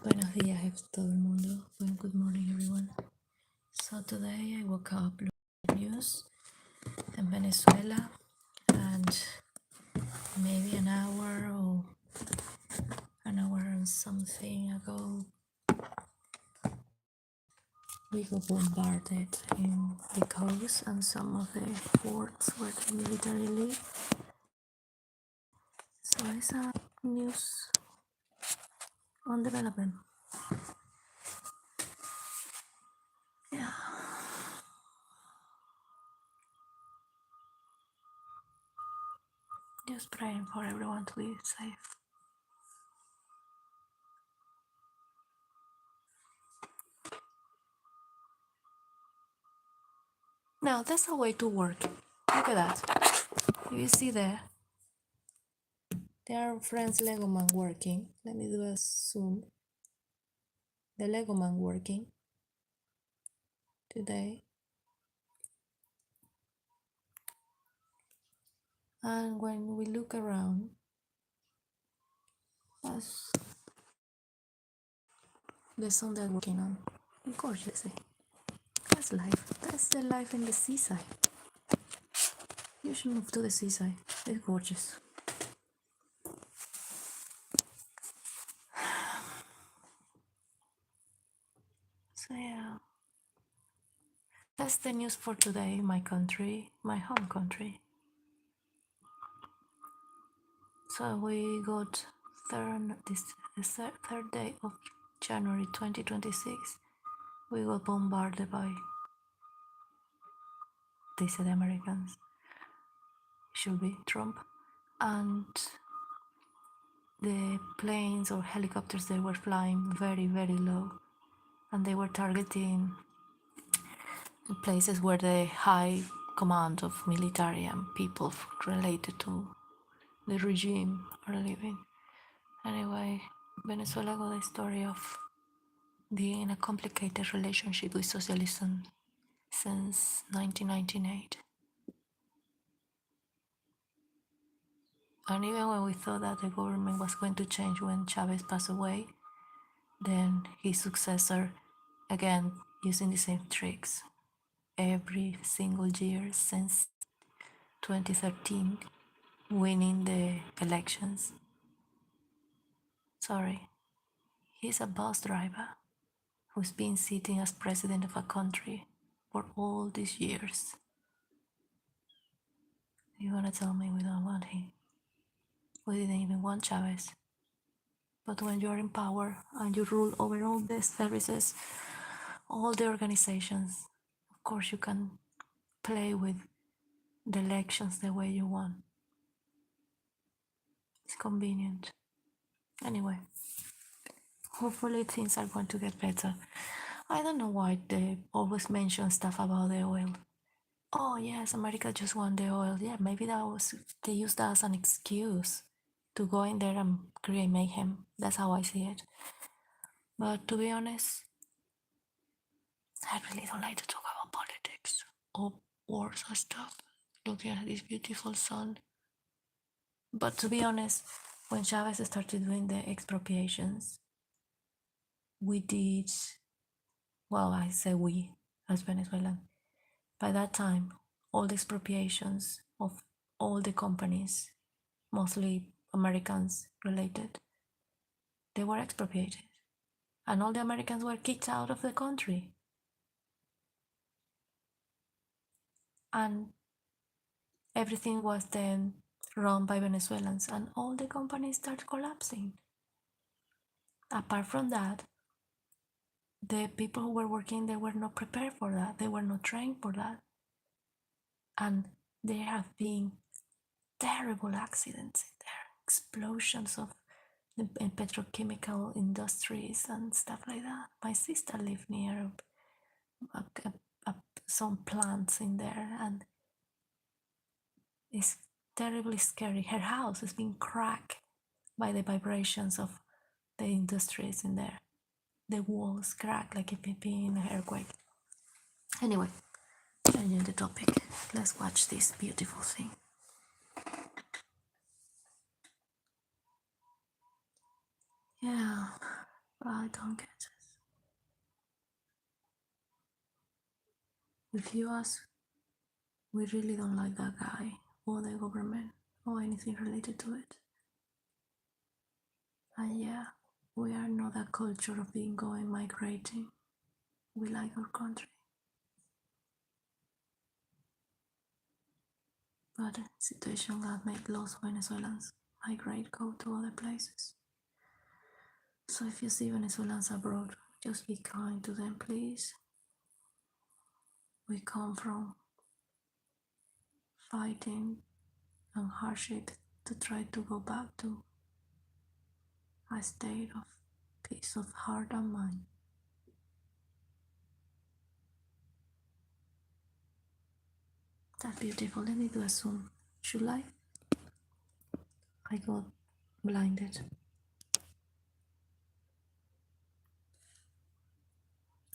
Buenos días, todo el mundo. Well, good morning, everyone. So today I woke up looking at news in Venezuela, and maybe an hour and something ago, we got bombarded in the coast and some of the forts where the military live. So it's a news on development. Yeah. Just praying for everyone to be safe. Now that's a way to work. Look at that. You see there are friends Lego man working. Let me do a zoom. The Lego man working today. And when we look around, that's the sun they're working on. Gorgeous, eh? That's life. That's the life in the seaside. You should move to the seaside. It's gorgeous. So yeah, that's the news for today. My country, my home country. So we got the third day of January 2026. We got bombarded by, they said, Americans. Should be Trump. And the planes or helicopters, they were flying very, very low, and they were targeting places where the high command of military and people related to the regime are living. Anyway, Venezuela got a story of being in a complicated relationship with socialism since 1998. And even when we thought that the government was going to change when Chavez passed away, then his successor, again using the same tricks every single year since 2013, winning the elections. Sorry, he's a bus driver who's been sitting as president of a country for all these years. You wanna tell me we don't want him? We didn't even want Chavez. But when you're in power and you rule over all the services, all the organizations, of course you can play with the elections the way you want. It's convenient. Anyway, hopefully things are going to get better. I don't know why they always mention stuff about the oil. Oh yes, America just won the oil. Yeah, maybe they used that as an excuse to go in there and create mayhem. That's how I see it. But to be honest, I really don't like to talk about politics or wars or stuff. Looking at this beautiful sun But to be honest, when Chavez started doing the expropriations, we did, well, I say we as Venezuelan. By that time, all the expropriations of all the companies, mostly Americans related, they were expropriated. And all the Americans were kicked out of the country. And everything was then run by Venezuelans, and all the companies started collapsing. Apart from that, the people who were working, they were not prepared for that. They were not trained for that. And there have been terrible accidents in there, explosions of the petrochemical industries and stuff like that. My sister lived near some plants in there, and it's terribly scary. Her house has been cracked by the vibrations of the industries in there. The walls crack like if it being an earthquake. Anyway, changing the topic. Let's watch this beautiful thing. Yeah, I don't get it. If you ask, we really don't like that guy or the government or anything related to it. And yeah, we are not a culture of being going migrating. We like our country. But the situation that made lots of Venezuelans migrate, go to other places. So if you see Venezuelans abroad, just be kind to them, please. We come from fighting and hardship to try to go back to a state of peace of heart and mind. That's beautiful. Let me do a zoom. Should I? I got blinded.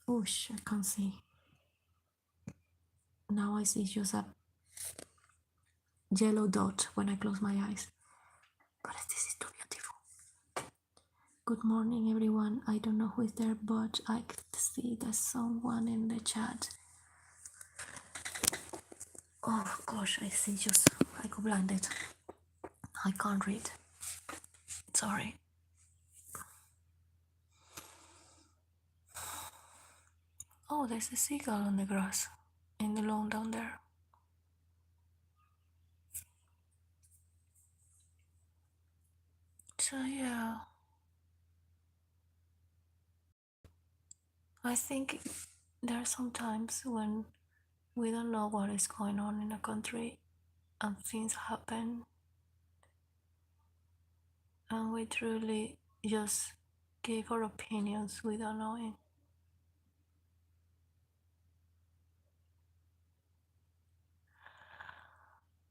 Oosh, I can't see. Now I see just a yellow dot when I close my eyes. But this is too beautiful. Good morning, everyone. I don't know who is there, but I could see there's someone in the chat. Oh gosh, I see just, I got blinded. I can't read. Sorry. Oh, there's a seagull on the grass in the lawn down there. So yeah, I think there are some times when we don't know what is going on in a country and things happen and we truly just give our opinions without knowing.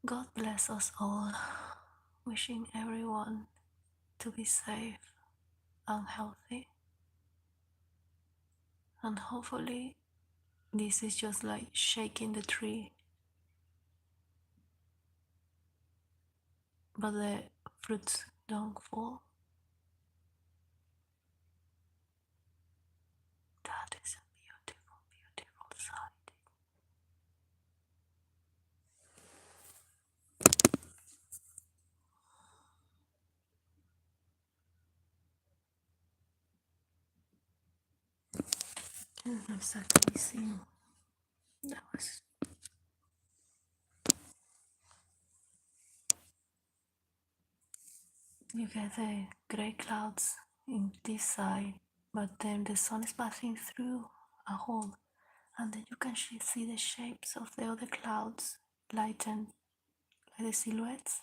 God bless us all, wishing everyone to be safe and healthy. And hopefully, this is just like shaking the tree, but the fruits don't fall. That is a beautiful, beautiful sight. I don't know exactly see. That was. You get the grey clouds in this side, but then the sun is passing through a hole, and then you can see the shapes of the other clouds lighten, like the silhouettes,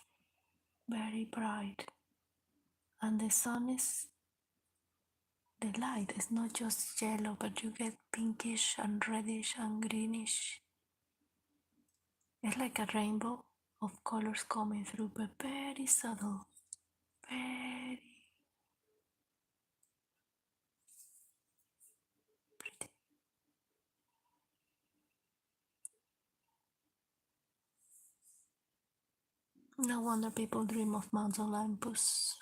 very bright. And the sun is, the light is not just yellow, but you get pinkish and reddish and greenish. It's like a rainbow of colors coming through, but very subtle, very pretty. No wonder people dream of Mount Olympus.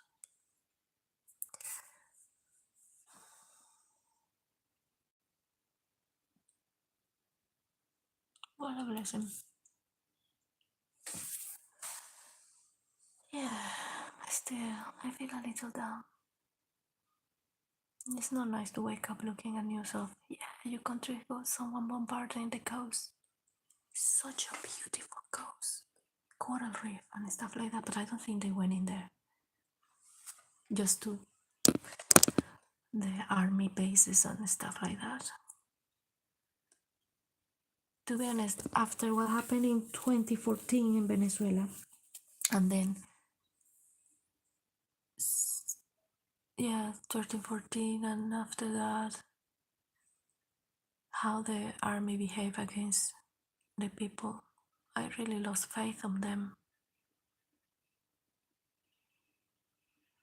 What a blessing. Yeah, still, I feel a little down. It's not nice to wake up looking at news of, yeah, your country got someone bombarding the coast. Such a beautiful coast. Coral reef and stuff like that, but I don't think they went in there. Just to the army bases and stuff like that. To be honest, after what happened in 2014 in Venezuela, and then, yeah, 1314, and after that, how the army behaved against the people, I really lost faith on them.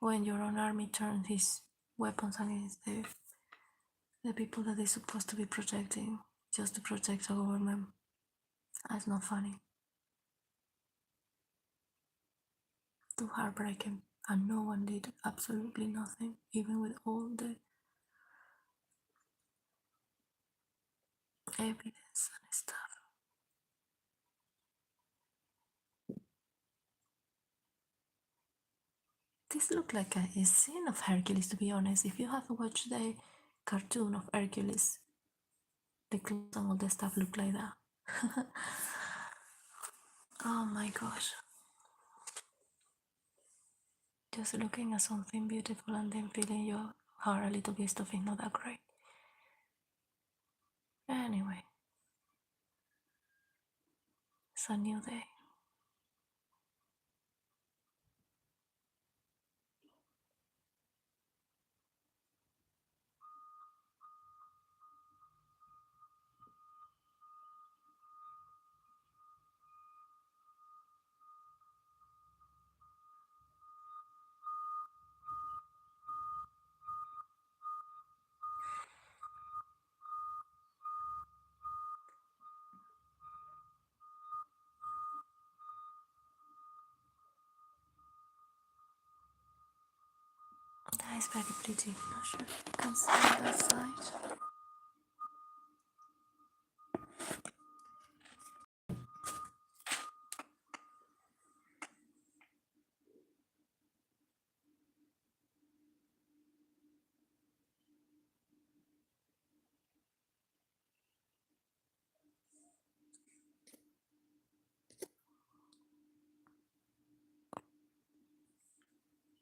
When your own army turns his weapons against the people that they're supposed to be protecting just to protect the government, that's not funny. Too heartbreaking. And no one did absolutely nothing, even with all the evidence and stuff. This looked like a scene of Hercules, to be honest. If you have watched the cartoon of Hercules, the clothes and all the stuff look like that. Oh my gosh. Just looking at something beautiful and then feeling your heart a little bit stuff is not that great. Anyway, it's a new day. That is very pretty. Not sure if you can see on that side.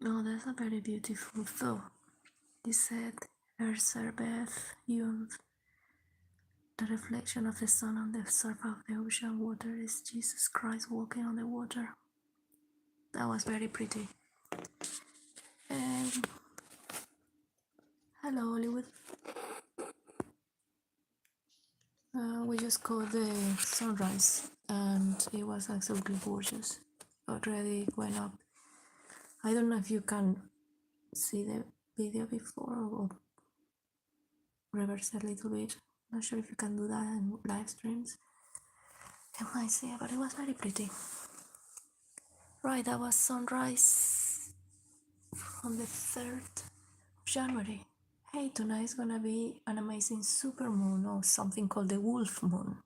Oh, that's a very beautiful though. He said, Erzsébet, you, the reflection of the sun on the surface of the ocean water is Jesus Christ walking on the water. That was very pretty. And hello, Hollywood. We just caught the sunrise and it was absolutely gorgeous. Already went up. I don't know if you can see the video before or reverse a little bit. Not sure if you can do that in live streams. You might see it, but it was very pretty. Right, that was sunrise on the 3rd of January. Hey, tonight is gonna be an amazing super moon or something called the wolf moon.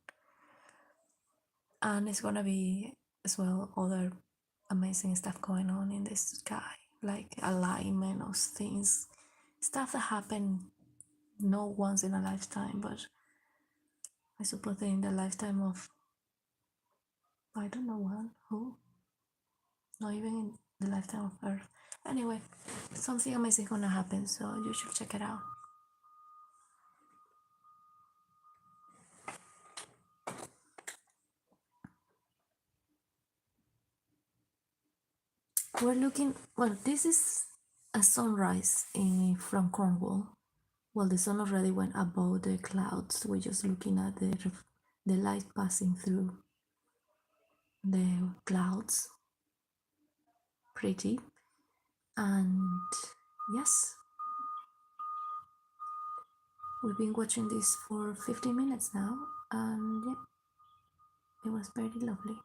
And it's gonna be as well other amazing stuff going on in the sky, like alignment of things, stuff that happen not once in a lifetime, but I suppose in the lifetime of I don't know one who, not even in the lifetime of Earth. Anyway, something amazing is gonna happen, so you should check it out. We're looking, well, this is a sunrise from Cornwall. Well, the sun already went above the clouds. We're just looking at the light passing through the clouds. Pretty. And yes, we've been watching this for 15 minutes now, and yeah, it was very lovely.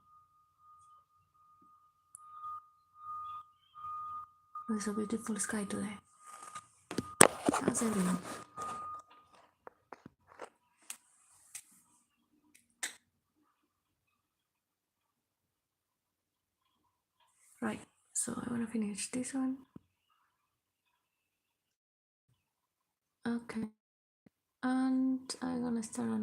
There's a beautiful sky today. How's everyone? Right, so I want to finish this one. Okay, and I'm gonna start on